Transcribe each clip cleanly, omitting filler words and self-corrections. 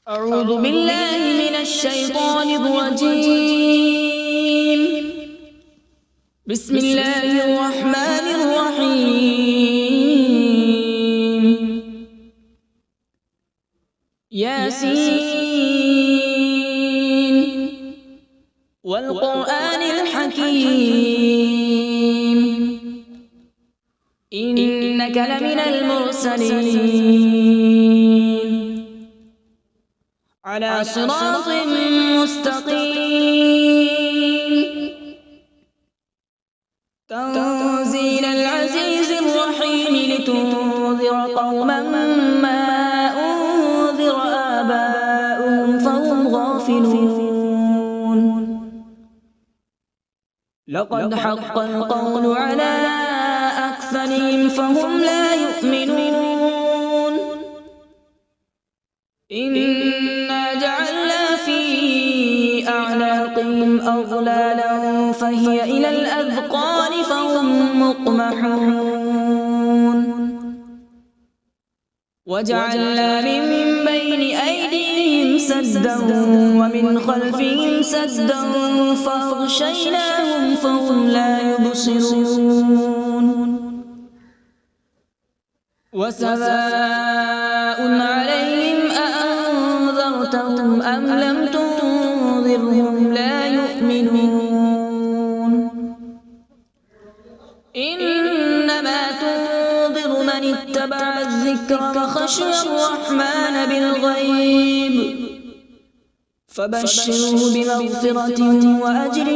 أعوذ بالله من الشيطان الرجيم. بسم الله الرحمن الرحيم. ياسين والقرآن الحكيم إنك لمن المرسلين على صراط مستقيم. تنزيل العزيز الرحيم لتنذر قوما ما أنذر آباؤهم فهم غافلون. لقد حق القول على أكثرهم فهم لا يؤمنون. إنا جعلنا في أعناقهم أغلالا فهي إلى الأذقان فهم مقمحون. وجعلنا من بين أيديهم سدا ومن خلفهم سدا فأغشيناهم فهم لا يبصرون. وسواء عليهم أأنذرتهم أم لم تنذرهم لا يؤمنون. إنما تنذر من اتبع الذكر وخشي الرحمن بالغيب فبشره بمغفرة وأجر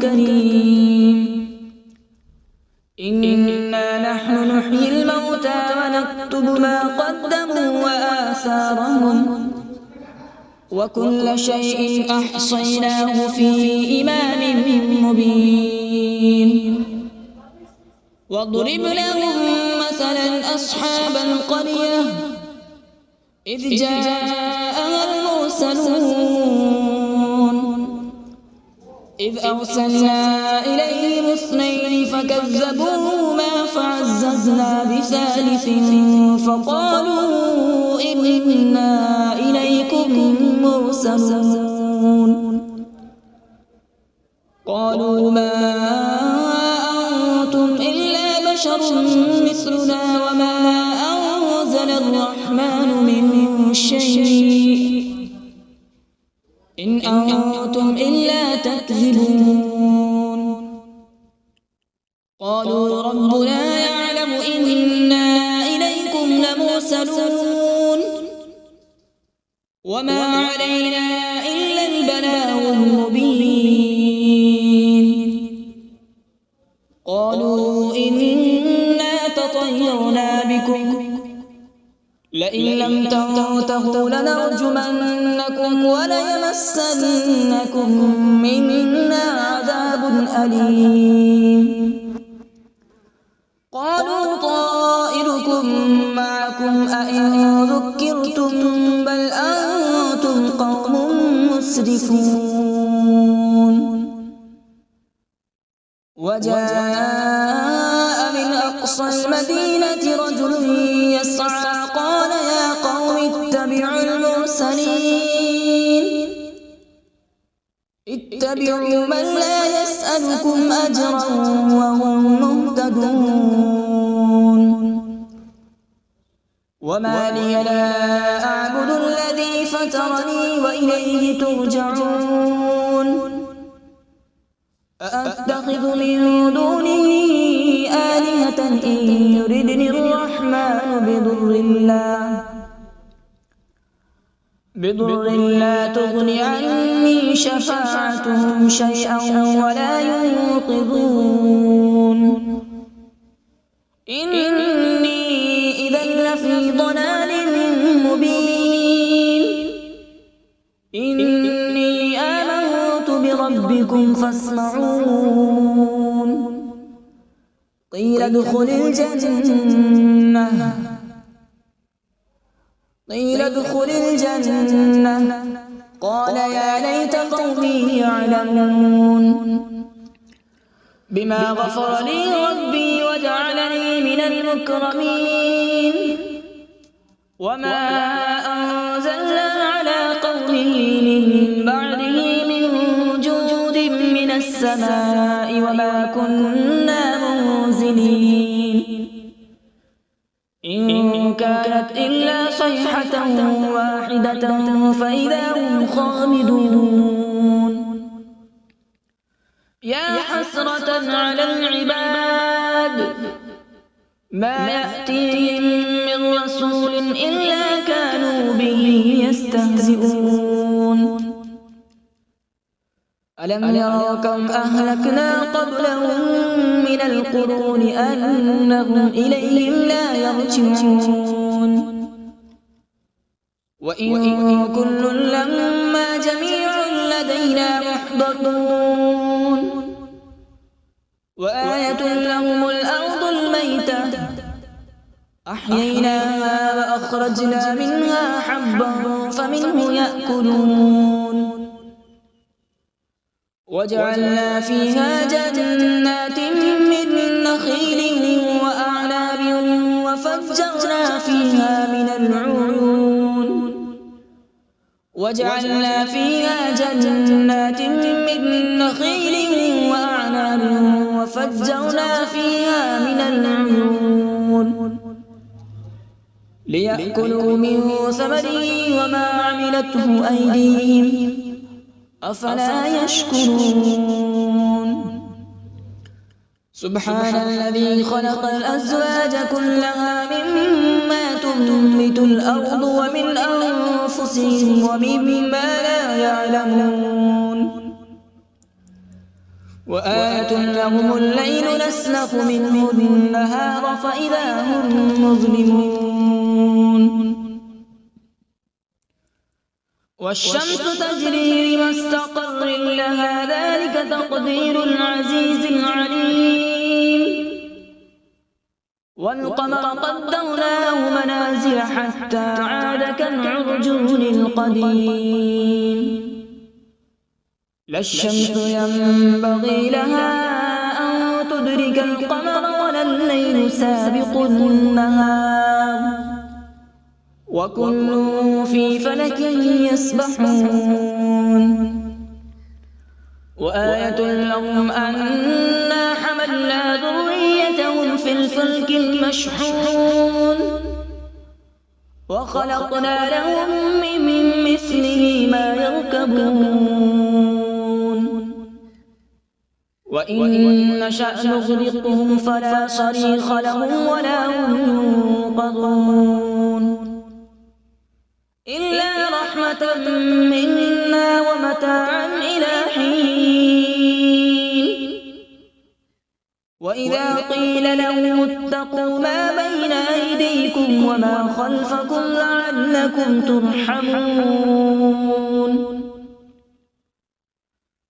كريم. إنا نحن نحيي الموتى ونكتب ما قدموا وآثارهم وكل شيء أحصيناه في إمام مبين. واضرب لهم مثلا أصحاب القرية إذ جاءها المرسلون إذ أرسلنا إليهم اثنين فكذبوهما فعززنا بثالث فقالوا إنا إليكم مرسلون. قالوا ما أنتم إلا بشر مثلنا وما أنزل الرحمن من شيء إن أنتم إلا تكذبون. قالوا ربنا يعلم إنا إليكم لمرسلون وما علينا إلا البلاغ المبين. قالوا إنا تطيرنا بكم لئن لم تنتهوا لنرجمنكم وليمسنكم منا عذاب أليم. قالوا طائركم معكم أئن ذكرتم بل أنتم قوم مسرفون. وجاء من أقصى المدينة رجل يسعى قال يا قوم اتبعوا المرسلين اتبعوا من لا يسألكم أجرا وهم مهتدون. وما لي لا أعبد الذي فطرني وإليه ترجعون. أأتخذ من دونه آلهة إن يردني الرحمن بضر لا تغن عني شفاعتهم شيئا ولا ينقذون. إني إذا لفي ضلال مبين. إني آمنت بربكم فاسمعون. قيل ادخل الجنة قال يا ليت قومي يعلمون. بما غفر لي ربي وجعلني من المكرمين. وما أنزلنا على السماء وما كنا منزلين إن كانت إلا صيحة واحدة فإذا هم خامدون يا حسرة على العباد ما يأتيهم من رسول إلا كانوا به يستهزئون ألم يروا كم أهلكنا قبلهم من القرون أنهم إليهم لا يرجعون وإن كل لما جميع لدينا محضرون وآية لهم الأرض الميتة أحييناها وأخرجنا منها حبا فمنه يأكلون وجعلنا فيها جنات من نخيل وأعناب وفجرنا فيها من العيون وجعلنا فيها جنات من نخيل وأعناب وفجرنا فيها من العيون ليأكلوا من ثمره وما عملته أيديهم أفلا يشكرون سبحان الذي خلق الأزواج كلها مما تنبت الأرض ومن أنفسهم ومما لا يعلمون وآية لهم الليل نسلخ منه النهار فإذا هم مظلمون والشمس تجري لمستقر لها ذلك تقدير العزيز العليم والقمر قدرناه منازل حتى عاد كالعرجون القديم لا الشمس ينبغي لها أن تدرك القمر ولا الليل سابق النهار وكل في فلك يسبحون وآية لهم أنا حملنا ذريتهم في الفلك المشحون وخلقنا لهم من مثله ما يركبون وإن نشأ نغرقهم فلا صريخ لهم ولا هم ينقذون إلا رحمة منا ومتاعا إلى حين وإذا قيل لهم اتقوا ما بين أيديكم وما خلفكم لعلكم ترحمون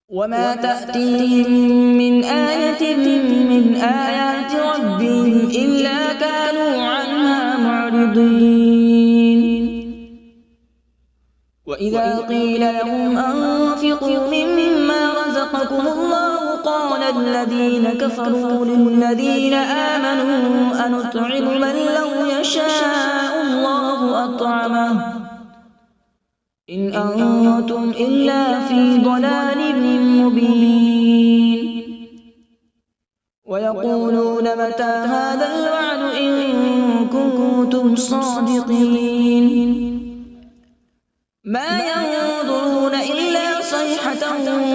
وما تأتيهم من آية من آيات ربهم إلا كانوا عنها معرضين وإذا قيل لهم أنفقوا مما رزقكم الله قال الذين كفروا للذين آمنوا أنطعم من لو يشاء الله أطعمه إن أنتم إلا في ضلال مبين ويقولون متى هذا الوعد إن كنتم صادقين ما ينظرون إلا صيحة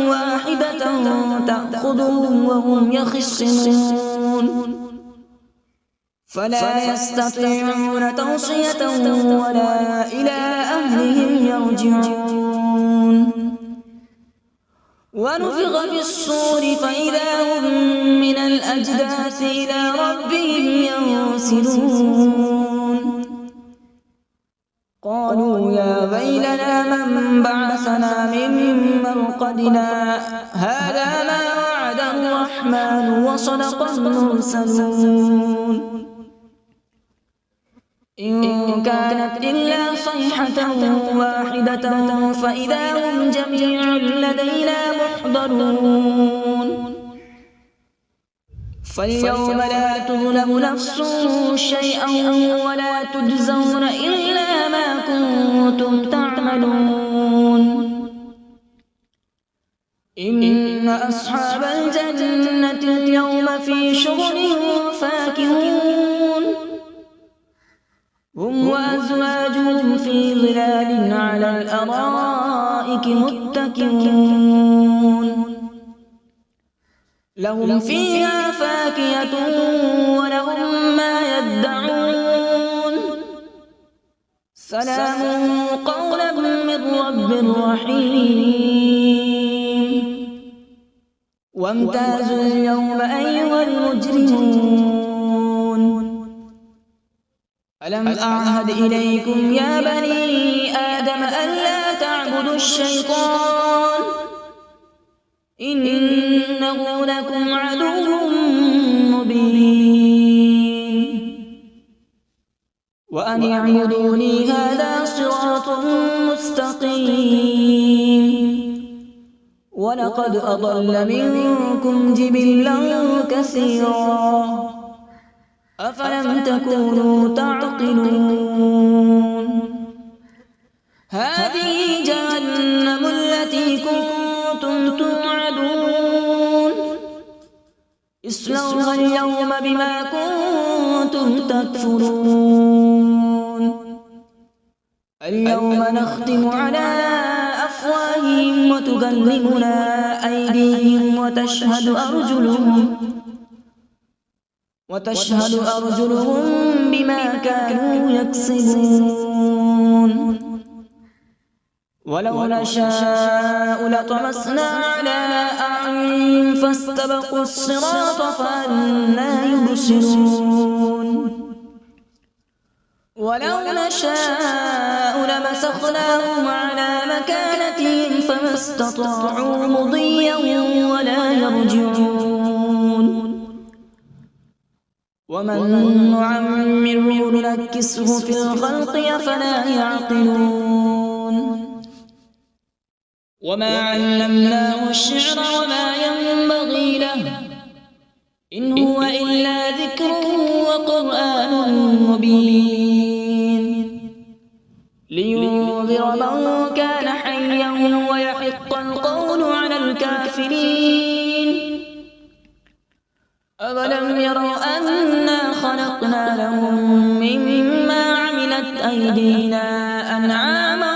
واحدة تأخذهم وهم يخصمون فلا يستطيعون توصية ولا إلى أهلهم يرجعون ونفخ في الصور فإذا هم من الأجداث إلى ربهم ينسلون قالوا يا ويلنا من بعثنا من مرقدنا هذا ما وعد الرحمن وصدق المرسلون إن كانت إلا صيحة واحدة فإذا هم جميع لدينا محضرون فاليوم لا تظلم نفس شيئا ولا تجزون إلا ما كنتم تعملون إن أصحاب الجنة اليوم في شغل فاكهون هم وأزواجهم في ظلال على الأرائك متكئون لهم فيها فاكهة ولهم ما يدعون سلام قولا من رب رحيم وامتازوا اليوم أيها المجرمون ألم أعهد إليكم يا بني آدم ألا تعبدوا الشيطان إنه لكم عدو مبين وأن اعبدوني هذا صراط مستقيم ولقد أضل منكم جبلا كثيرا أفلم تكونوا تعقلون هذه جهنم التي كنتم توعدون اصلوها اليوم بما كنتم تكفرون اليوم نختم على أفواههم وتكلمنا أيديهم وتشهد أرجلهم بما كانوا يكسبون ولو نشاء لطمسنا على أعينهم فاستبقوا الصراط فأنى يبصرون ولو نشاء لمسخناهم على مكانتهم فما استطاعوا مضيا ولا يرجعون ومن نعمره ننكسه في الخلق أفلا يعقلون وما علمناه الشعر وما ينبغي له إن هو إلا ذكر وقرآن مبين لينذر من كان حيا ويحق القول على الكافرين أولم يروا أنا خلقنا لهم مما عملت أيدينا أنعاما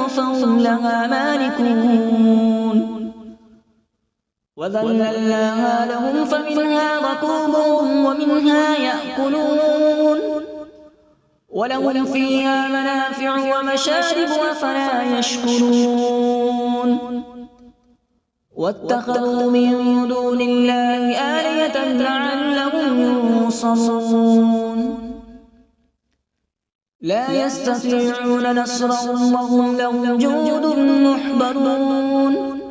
فهم لها مالكون وذللناها لهم فمنها ركوبهم ومنها يأكلون ولهم فيها منافع ومشارب أفلا يشكرون واتخذوا من دون الله آلهة لعلهم ينصرون لا يستطيعون نصرهم وهم لهم جند محضرون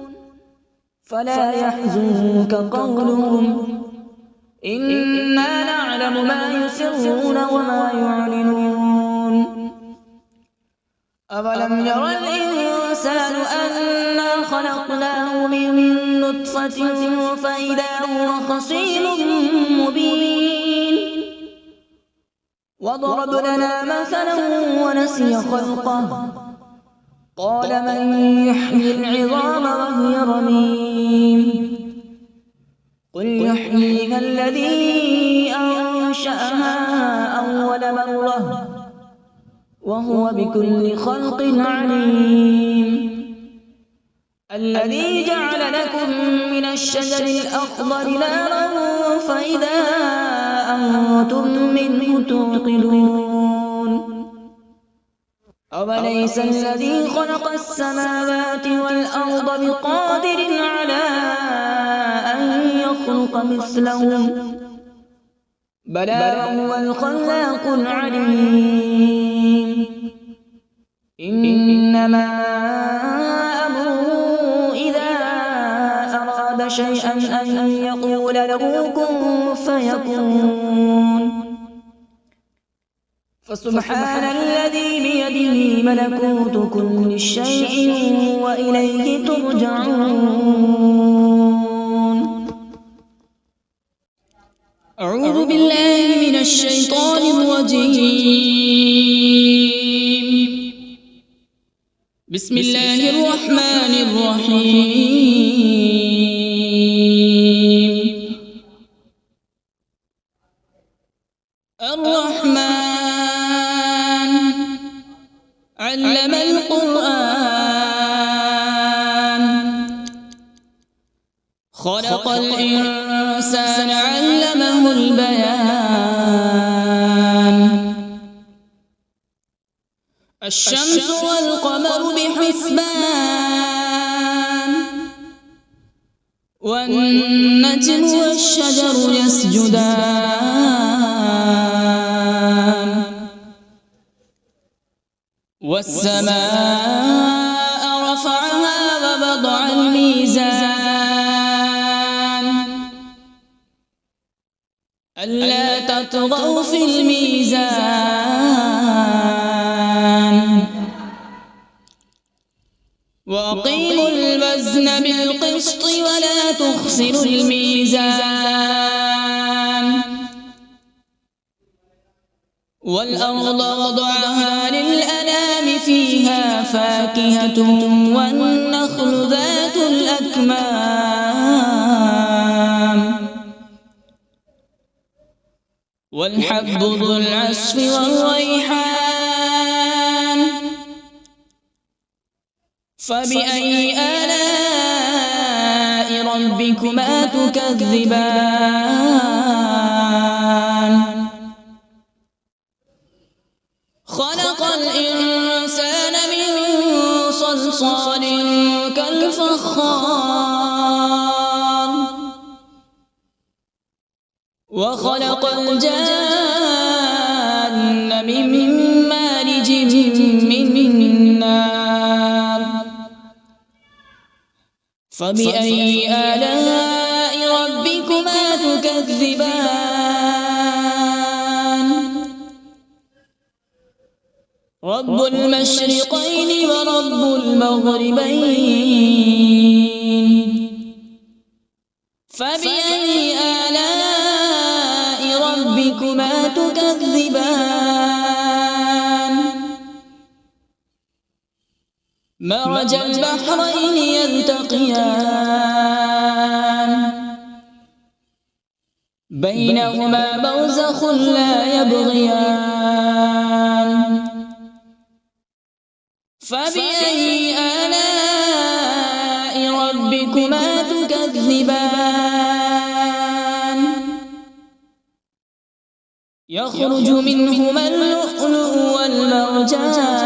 فلا يحزنك قولهم إنا نعلم ما يسرون وما يعلنون أولم ير الإنسان أنا خلقناه من نطفة فإذا هو خصيم مبين وضرب لنا مثلا ونسي خلقه قال من يحيي العظام وهي رميم قل يحييها الذي أنشأها أول مرة وهو بكل خلق عليم الذي جعل لكم من الشجر الأخضر نارا فإذا أنتم منه توقدون أوليس الذي خلق السماوات والأرض بقادر على أن يخلق مثلهم بلى هو الخلاق العليم إنما أمره إذا أراد شيئا أن يقول له كن فيكون فسبحان الذي بيده ملكوت كل شيء وإليه ترجعون أعوذ بالله من الشيطان الرجيم بسم الله الرحمن الرحيم خلق الإنسان علمه البيان الشمس والقمر بحسبان والنجم والشجر يسجدان والسماء رفعها ووضع الميزان ألا تطغوا في الميزان وأقيموا الوزن بالقسط ولا تخسروا الميزان والأرض وضعها للأنام فيها فاكهة والنخل ذات الأكمام والحب ذو العصف والريحان فبأي آلاء ربكما تكذبان خلق الإنسان من صلصال كالفخار وخلق الجان من مارج من نار فبأي آلاء ربكما تكذبان رب المشرقين ورب المغربين فبأي آلاء ربكما تكذبان مرج البحرين يلتقيان بينهما برزخ لا يبغيان فبأي آلاء ربكما تكذبان يخرج منهما اللؤلؤ والمرجان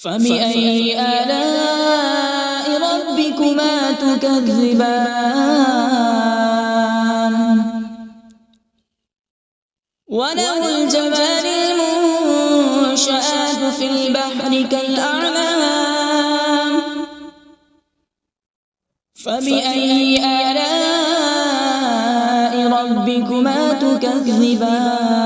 فبأي آلاء ربكما تكذبان وله الجوار المنشآت في البحر كالأعلام فبأي آلاء ربكما تكذبان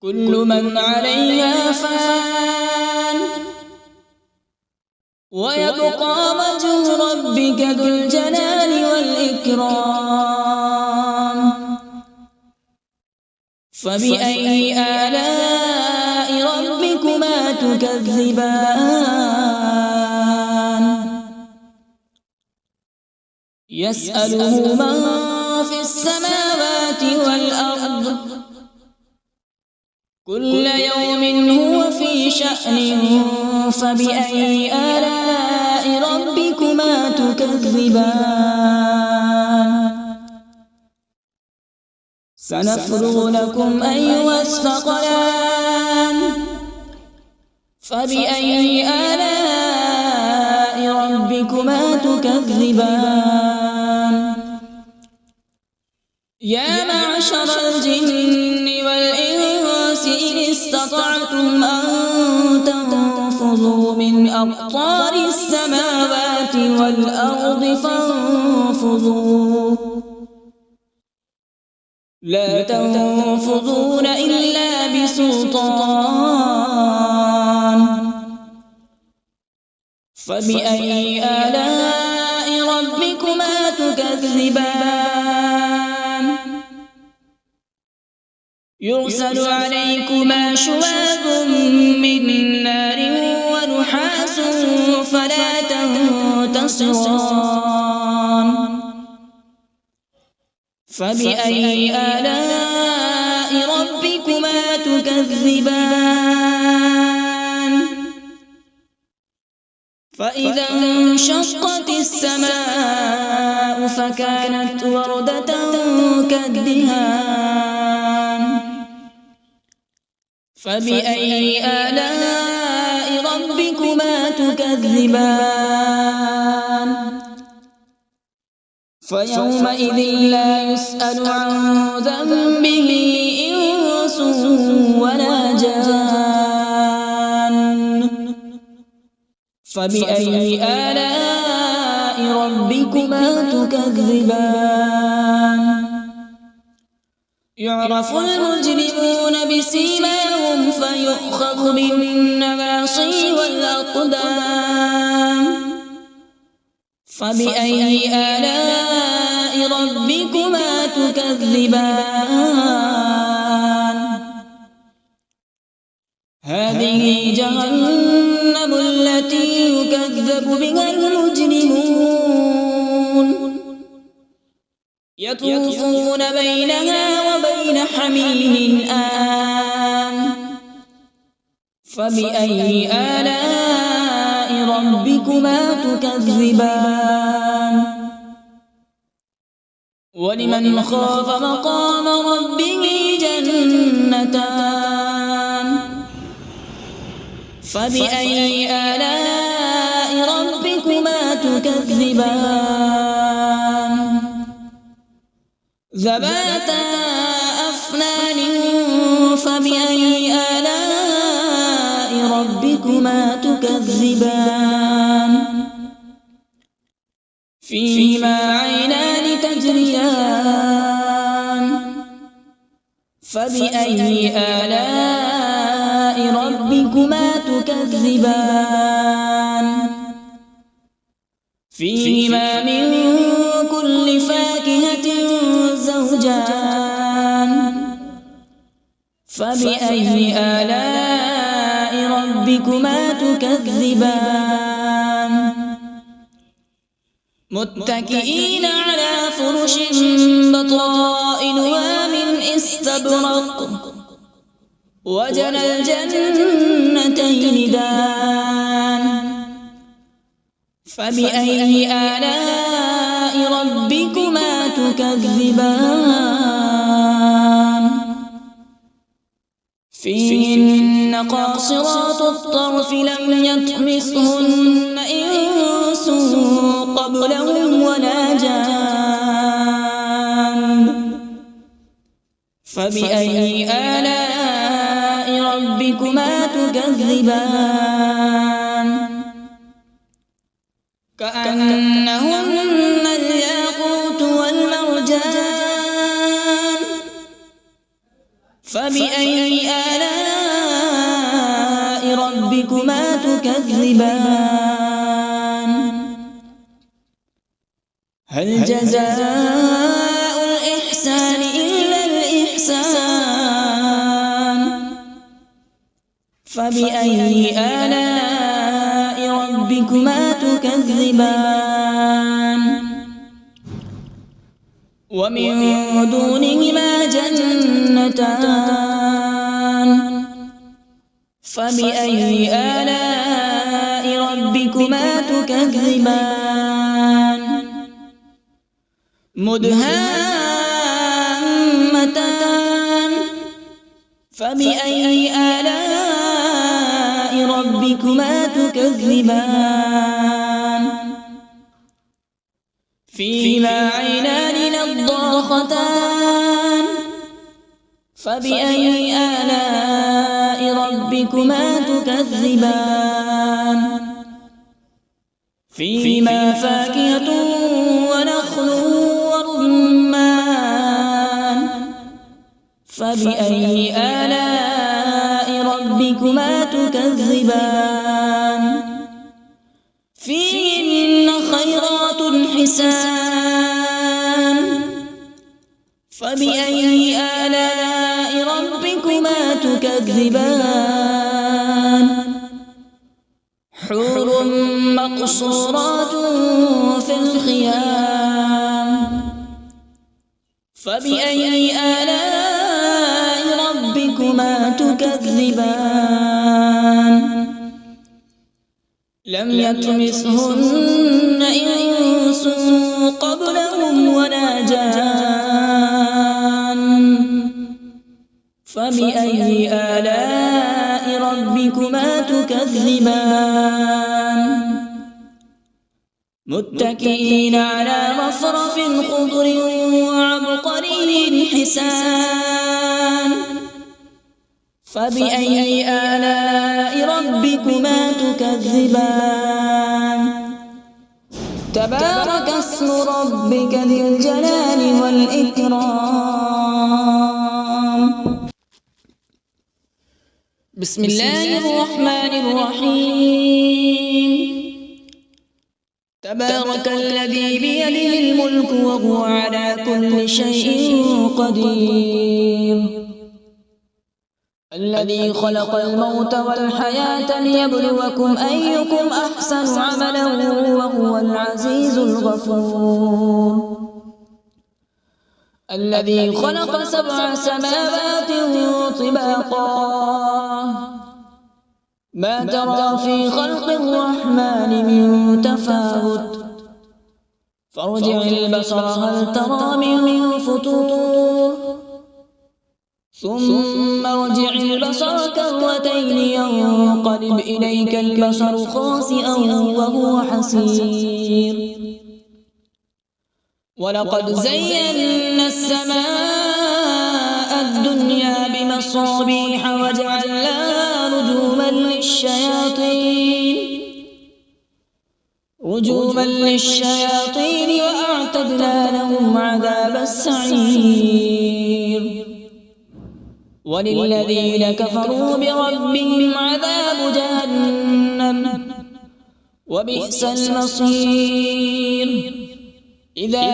كل من عليها فان ويبقى وجه ربك ذو الجلال والإكرام فبأي آلاء ربكما تكذبان يسأله من في السماوات والأرض كل يوم هو في شأن فبأي آلاء ربكما تكذبان سنفرغ لكم أيها الثقلان فبأي آلاء ربكما تكذبان يا معشر الجن والإنس إن استطعتم أن تنفذوا من أقطار السماوات والأرض فانفذوا لا تنفذون إلا بسلطان فبأي آلاء ربكما تكذبان يرسل عليكما شواظ من نار ونحاس فلا تنتصران فبأي آلاء ربكما تكذبان فإذا انشقت السماء فكانت وردة كالدهان فبأي آلاء ربكما تكذبان فيومئذ لا يسأل عن ذنبه إنس ولا جان فبأي آلاء ربكما تكذبان يعرف المجرمون بسيماهم فيؤخذ بالنواصي والأقدام فبأي آلاء ربكما تكذبان هذه جهنم التي يكذب بها المجرمون يطوفون بينها وبين حميم آن فبأي آلاء ربكما تكذبان ولمن خاف مقام ربه جنتان فبأي آلاء ربكما تكذبان ذواتا أفنان فبأي آلاء ربكما تكذبان فيهما عينان تجريان فبأي آلاء ربكما تكذبان فيهما من كل فاكهة زوجان فبأي آلاء ربكما تكذبان متكئين على فرش بطائنها من استبرق وجنى الجنتين دان فبأي آلاء ربكما تكذبان فيهن قاصرات الطرف لم يطمثهن إنس قبلهم ولا جان فبأي آلاء ربكما تكذبان كأنهن الياقوت والمرجان فبأي آلاء ربكما تكذبان هل جزاء الإحسان إلا الإحسان فبأي آلاء ربكما تكذبان ومن دونهما جنتان فبأي آلاء ربكما تكذبان مدهامتان فبأي آلاء ربكما تكذبان فيهما عينان نضاختان فبأي آلاء ربكما تكذبان فيهما فاكهة ونخل ورمان فبأي آلاء ربكما تكذبان فيهن خيرات حسان فبأي آلاء ربكما تكذبان حور مقصورات في الخيام فبأي آلاء ربكما تكذبان لم يطمثهن إنس قبلهم ولا جان فبأي آلاء ربكما تكذبان متكئين على مصرف خضر وعبقري حسان فبأي آلاء ربكما تكذبان تبارك اسم ربك ذي الجلال والإكرام. بسم الله الرحمن الرحيم. تبارك الذي بيده الملك وهو على كل شيء قدير الذي خلق الموت والحياة ليبلوكم أيكم أحسن عملا وهو العزيز الغفور الذي خلق 7 سماوات طباقا ما ترى في خلق الرحمن من تفاوت فارجع البصر هل ترى من فطور ثم ارجع البصر كرتين ينقلب إليك البصر خاسئا وهو حسير ولقد زينا السماء الدنيا بمصابيح وجعلناها رجوما للشياطين وأعتدنا لهم عذاب السعير وللذين كفروا بربهم عذاب جهنم وبئس المصير إذا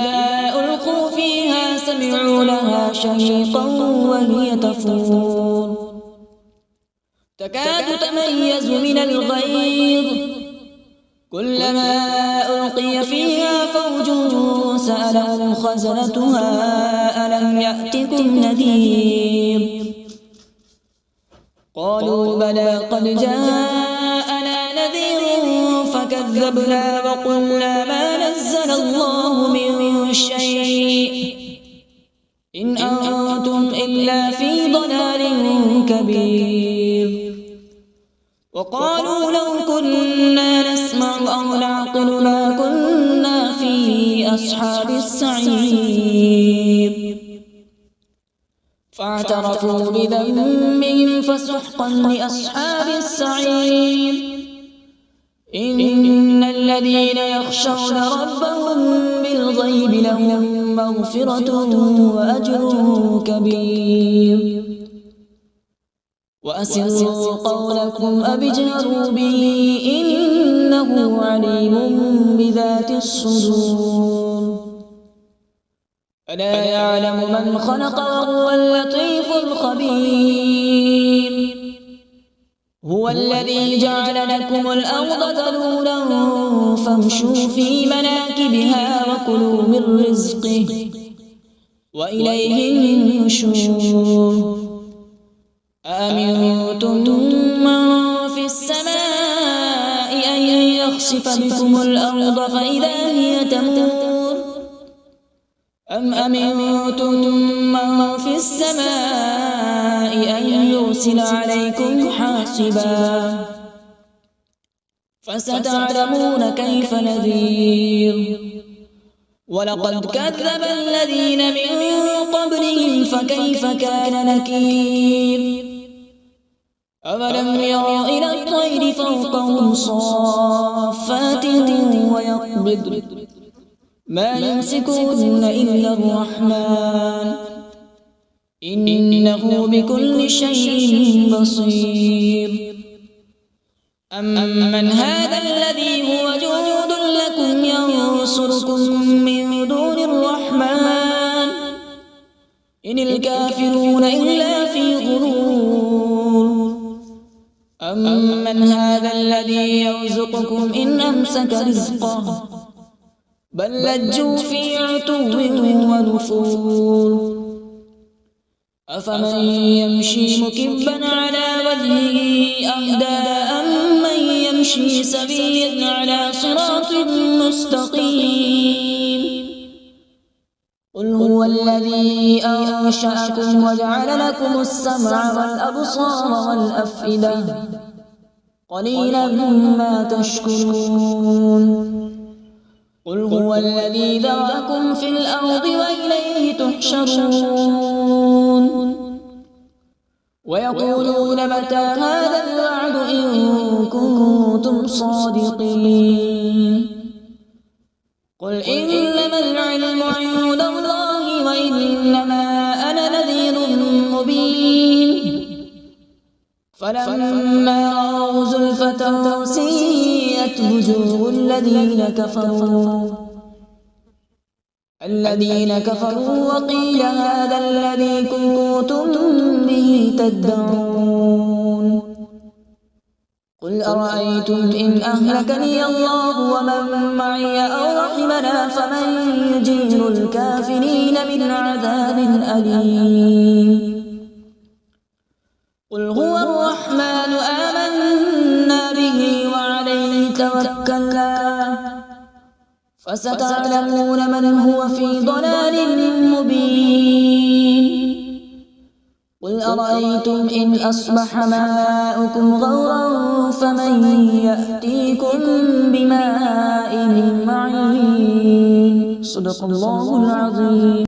ألقوا فيها سمعوا لها شهيقا وهي تفور تكاد تميز من الغيظ كلما ألقي فيها فوج سألهم خزنتها ألم يأتكم نذير قالوا بلى قد جاءنا نذير فكذبنا وقلنا ما نزل الله من شيء إن أنتم إلا في ضلال كبير وقالوا لو كنا نسمع أو نعقل ما كنا في أصحاب السعير فاعترفوا بذنبهم فسحقا لأصحاب السعير إن الذين يخشون ربهم بالغيب لهم مغفرة وأجر كبير وأسروا قولكم أو اجهروا به إنه عليم بذات الصدور ألا يعلم من خلق وهو اللطيف الخبير هو الذي جعل لكم الأرض ذلولا فامشوا في مناكبها وكلوا من رزقه وإليه النشور أأمنتم من في السماء أن يخسف بكم الأرض فإذا هي تمور أم أمنتم من في السماء أن يرسل عليكم حاصبا فستعلمون كيف نذير ولقد كذب الذين من قبلهم فكيف كان نكير أولم يروا إلى الطير فوقهم صافات ويقبض ما يمسكون إلا الرحمن إنه بكل شيء بصير أمن هذا الذي هو جند لكم ينصركم من دون الرحمن إن الكافرون إلا في غرور أمن هذا الذي يرزقكم إن أمسك رزقه بل لجوا في عتو ونفور أفمن يمشي مكبا على وجهه أهدى أمن يمشي يمشي سويا على صراط مستقيم قل هو الذي أنشأكم وجعل لكم السمع والأبصار والأفئدة قليلا ما تشكرون قل هو الذي ذرأكم في الأرض وإليه تحشرون ويقولون متى هذا الوعد إن كنتم صادقين قل إنما العلم عند الله وإنما أنا نذير مبين فلما رأوا زلفة سيئت وجوه الذين كفروا وقيل هذا الذي كنتم به تدعون قل أرأيتم إن أهلكني الله ومن معي أو رحمنا فمن يجير الكافرين من عذاب أليم قل هو الرحمن آمنا به وعليه توكلنا فستعلمون من هو في ضلال مبين قل أرأيتم إن أصبح ماؤكم غورا فمن يأتيكم بماء معين صدق الله العظيم.